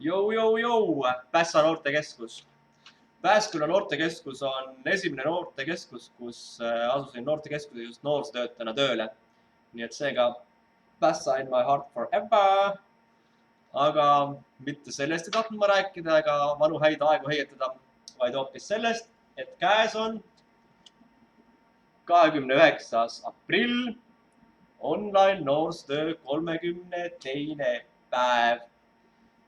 Jou, Pässa noortekeskus. Pääsküla noortekeskus on esimene noortekeskus, kus asusin noortekeskuse just noorsootöötajana tööle. Nii et seega Pässa in my heart forever. Aga mitte sellest ei tahtnud ma rääkida ega vanu häid aegu heietada, vaid hoopis sellest, et käes on 29. aprill, online noorsootöö 32. päev,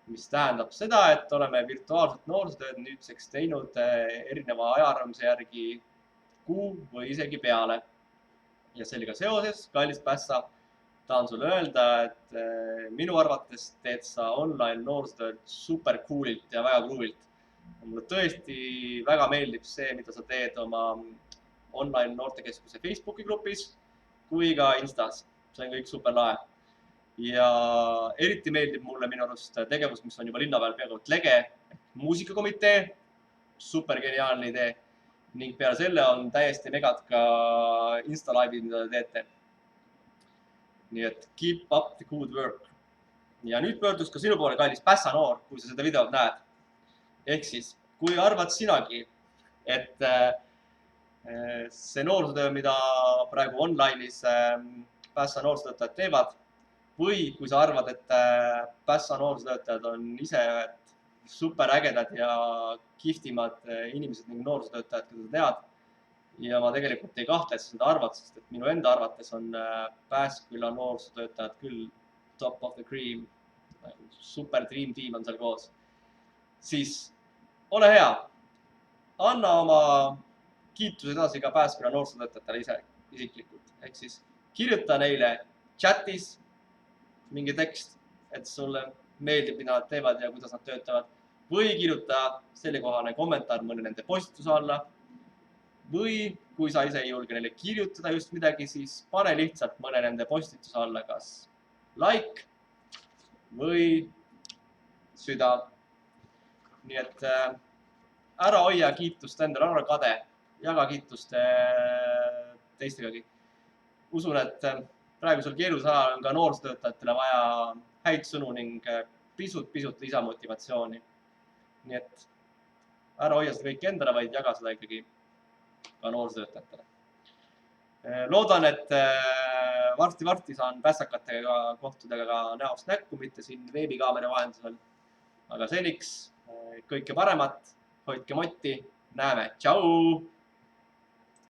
mis tähendab seda, et oleme virtuaalset noorsootööd nüüdseks teinud erineva ajaarvamuse järgi kuu või isegi peale. Ja sellega seoses, kallis Pässa, tahan sulle öelda, et minu arvates teed sa online noorsootööd super coolilt ja väga kruvilt. Mulle tõesti väga meeldib see, mida sa teed oma online noortekeskuse Facebooki grupis kui ka Instas. See on kõik super lahe. Ja eriti meeldib mulle minu arust tegevus, mis on juba linna peal peaaegu lege, muusikakomitee, super geniaalne idee. Ning peale selle on täiesti megad ka Insta-live'id, mida te teete. Nii et keep up the good work. Ja nüüd pöördus ka sinu poole, kallis Pässa noor, kui sa seda videot näed. Ehk siis, kui arvad sinagi, et see noorsootöö, mida praegu online'is Pässa noorsootöötajad teevad, või kui sa arvad, et Pässa noorsootöötajad on ise super ägedad ja kihvtimad inimesed ning noorsootöötajad, keda sa tead. Ja ma tegelikult ei kahtle, et sa seda arvad, sest et minu enda arvates on Pääsküla noorsootöötajad küll top of the cream. Super dream team on seal koos. Siis ole hea, anna oma kiitus edasi ka Pääsküla noorsootöötajatele ise isiklikult. Ehk siis kirjuta neile chatis mingi tekst, et sulle meeldib, mida nad teevad ja kuidas nad töötavad. Või kirjuta sellekohane kommentaar mõne nende postituse alla. Või kui sa ise ei julge neile kirjutada just midagi, siis pane lihtsalt mõne nende postituse alla kas like või süda. Nii et ära hoia kiitust endale, ära kade, jaga kiitust teistegagi. Usun, et praegusel keerulisel ajal on ka noorsootöötajatele vaja häid sõnu ning pisut lisamotivatsiooni. Nii et ära hoia seda kõik endale, vaid jaga seda ikkagi ka noorsootöötajatele. Loodan, et varsti saan pässakatega kohtuda ka näost näkku, mitte siin veebikaamera vahendusel. Aga seniks kõike paremat, hoidke motti, näeme. Tšau!